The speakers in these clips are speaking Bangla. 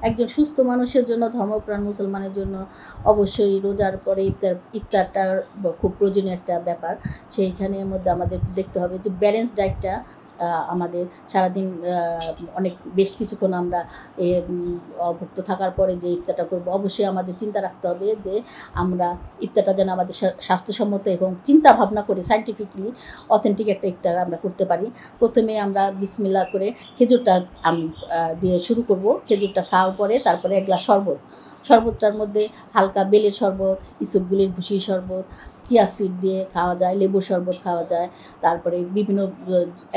একজন সুস্থ মানুষের জন্য, ধর্মপ্রাণ মুসলমানের জন্য অবশ্যই রোজার পরে ইফতারটা খুব প্রয়োজনীয় একটা ব্যাপার। সেইখানের মধ্যে আমাদের দেখতে হবে যে ব্যালেন্স ডায়েটটা আমাদের সারাদিন অনেক বেশ কিছুক্ষণ আমরা অভুক্ত থাকার পরে যে ইফতারটা করব, অবশ্যই আমাদের চিন্তা রাখতে হবে যে আমরা ইফতারটা যেন আমাদের স্বাস্থ্যসম্মত এবং চিন্তা ভাবনা করে সায়েন্টিফিকলি অথেন্টিক একটা ইফতার আমরা করতে পারি। প্রথমে আমরা বিসমিল্লাহ করে খেজুরটা আমি দিয়ে শুরু করব। খেজুরটা খাওয়ার পরে তারপরে এক গ্লাস শরবতটার মধ্যে হালকা বেলের শরবত, ইসবগুলির ভুসির শরবত, চিয়া সিড দিয়ে খাওয়া যায়, লেবুর শরবত খাওয়া যায়। তারপরে বিভিন্ন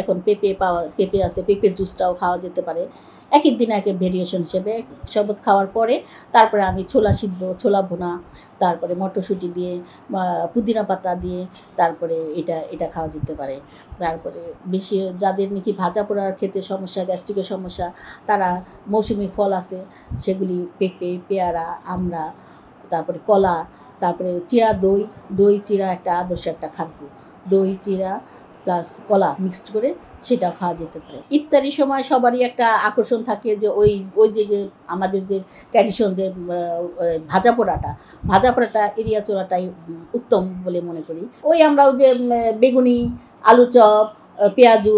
এখন পেঁপে আছে, পেঁপের জুসটাও খাওয়া যেতে পারে। এক এক দিন এক এক ভেরিয়েশন হিসেবে শরবত খাওয়ার পরে তারপরে আমি ছোলা সিদ্ধ, ছোলা ভুনা, তারপরে মটরশুঁটি দিয়ে পুদিনা পাতা দিয়ে তারপরে এটা খাওয়া যেতে পারে। তারপরে বেশি যাদের নাকি ভাজা পোড়ার খেতে সমস্যা, গ্যাস্ট্রিকের সমস্যা, তারা মৌসুমি ফল আছে সেগুলি পেঁপে, পেয়ারা, আমড়া, তারপরে কলা, তারপরে চিরা, দই চিরা একটা আদর্শ একটা খাদ্য। দই চিরা প্লাস কলা মিক্সড করে সেটাও খাওয়া যেতে পারে। ইফতারির সময় সবারই একটা আকর্ষণ থাকে যে ওই যে আমাদের যে ট্র্যাডিশন যে ভাজা পোড়াটা এড়িয়ে চলাটাই উত্তম বলে মনে করি। আমরাও যে বেগুনি, আলু চপ, পেঁয়াজু,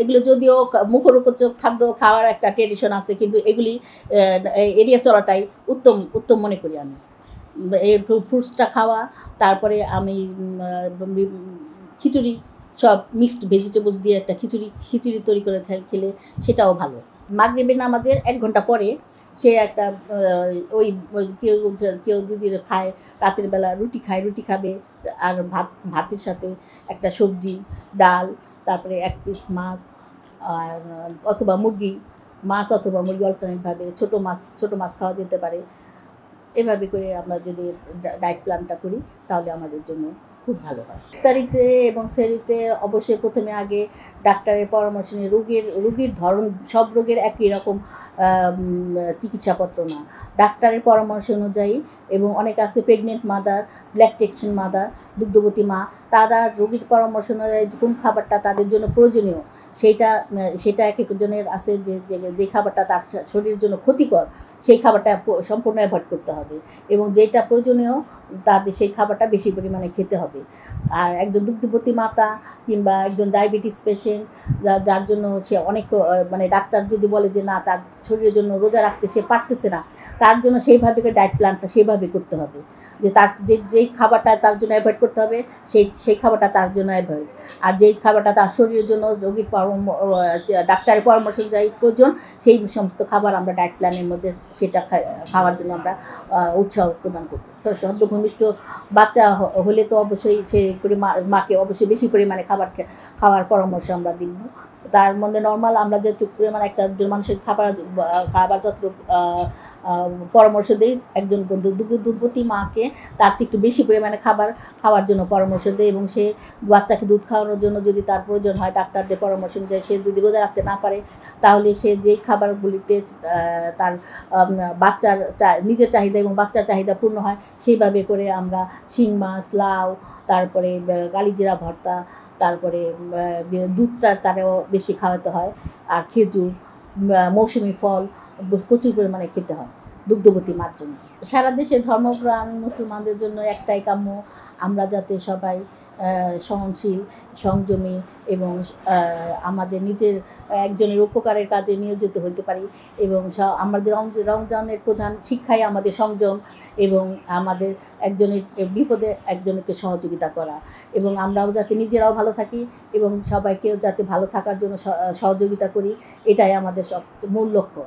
এগুলো যদিও মুখরোচক খাদ্য খাওয়ার একটা ট্র্যাডিশন আছে, কিন্তু এগুলি এড়িয়ে চলাটাই উত্তম মনে করি আমি। এই ফ্রুটসটা খাওয়া, তারপরে আমি খিচুড়ি, সব মিক্সড ভেজিটেবলস দিয়ে একটা খিচুড়ি তৈরি করে খেলে সেটাও ভালো। মাগরিবের নামাজের 1 ঘন্টা পরে সে একটা কেউ যদি খায় রাতের বেলা রুটি খাবে, আর ভাতের সাথে একটা সবজি, ডাল, তারপরে 1 পিস মাছ, আর অথবা মাছ অথবা মুরগি অল্টারনেটভাবে ছোটো মাছ খাওয়া যেতে পারে। এভাবে করে আমরা যদি ডায়েট প্ল্যানটা করি তাহলে আমাদের জন্য খুব ভালো হয়। ইফতারিতে এবং সেহরিতে অবশ্যই প্রথমে আগে ডাক্তারের পরামর্শ নিয়ে রোগীর ধরন, সব রোগের একই রকম চিকিৎসাপত্র না, ডাক্তারের পরামর্শ অনুযায়ী। এবং অনেক আছে প্রেগনেন্ট মাদার, ল্যাকটেশন মাদার, দুগ্ধবতী মা, তারা রোগীর পরামর্শ অনুযায়ী কোন খাবারটা তাদের জন্য প্রয়োজনীয় সেটা এক একজনের আছে যে খাবারটা তার শরীরের জন্য ক্ষতিকর সেই খাবারটা সম্পূর্ণ অ্যাভয়েড করতে হবে, এবং যেটা প্রয়োজনীয় তাদের সেই খাবারটা বেশি পরিমাণে খেতে হবে। আর একজন দুগ্ধবতী মাতা কিংবা একজন ডায়াবেটিস পেশেন্ট যার জন্য সে অনেক ডাক্তার যদি বলে যে না, তার শরীরের জন্য রোজা রাখতে সে পারতেছে না, তার জন্য সেইভাবে ডায়েট প্ল্যানটা সেভাবে করতে হবে, যে তার যেই খাবারটা তার জন্য অ্যাভয়েড করতে হবে সেই খাবারটা তার জন্য অ্যাভয়েড। আর যেই খাবারটা তার শরীরের জন্য রোগীর ডাক্তারের পরামর্শ অনুযায়ী প্রয়োজন, সেই সমস্ত খাবার আমরা ডায়েট প্ল্যানের মধ্যে সেটা খাওয়ার জন্য আমরা উৎসাহ প্রদান করব। সদ্য ভূমিষ্ঠ বাচ্চা হলে তো অবশ্যই মাকে অবশ্যই বেশি পরিমাণে খাওয়ার পরামর্শ আমরা দিব। তার মধ্যে নর্মাল আমরা যেটুকু পরিমাণে একটা মানুষের খাবার যত পরামর্শ দেই, একজন দুগ্ধবতী মাকে তার চেয়ে একটু বেশি পরিমাণে খাওয়ার জন্য পরামর্শ দেয়, এবং সে বাচ্চাকে দুধ খাওয়ানোর জন্য যদি তার প্রয়োজন হয় ডাক্তারদের পরামর্শ অনুযায়ী সে যদি রোজা রাখতে না পারে, তাহলে সে যেই খাবারগুলিতে তার বাচ্চার নিজের চাহিদা এবং বাচ্চার চাহিদা পূর্ণ হয় সেইভাবে করে আমরা শিং মাছ, লাউ, তারপরে কালিজিরা ভর্তা, তারপরে দুধটা তারও বেশি খাওয়াতে হয়, আর খেজুর, মৌসুমি ফল প্রচুর পরিমাণে খেতে হয় দুগ্ধবতী মার জন্য। সারা দেশে ধর্মপ্রাণ মুসলমানদের জন্য একটাই কাম্য, আমরা যাতে সবাই সহনশীল, সংযমী এবং আমাদের নিজের একজনের উপকারের কাজে নিয়োজিত হতে পারি। এবং আমাদের রমজানের প্রধান শিক্ষাই আমাদের সংযম, এবং আমাদের একজনের বিপদে একজনকে সহযোগিতা করা, এবং আমরাও যাতে নিজেরাও ভালো থাকি এবং সবাইকেও যাতে ভালো থাকার জন্য সহযোগিতা করি, এটাই আমাদের মূল লক্ষ্য।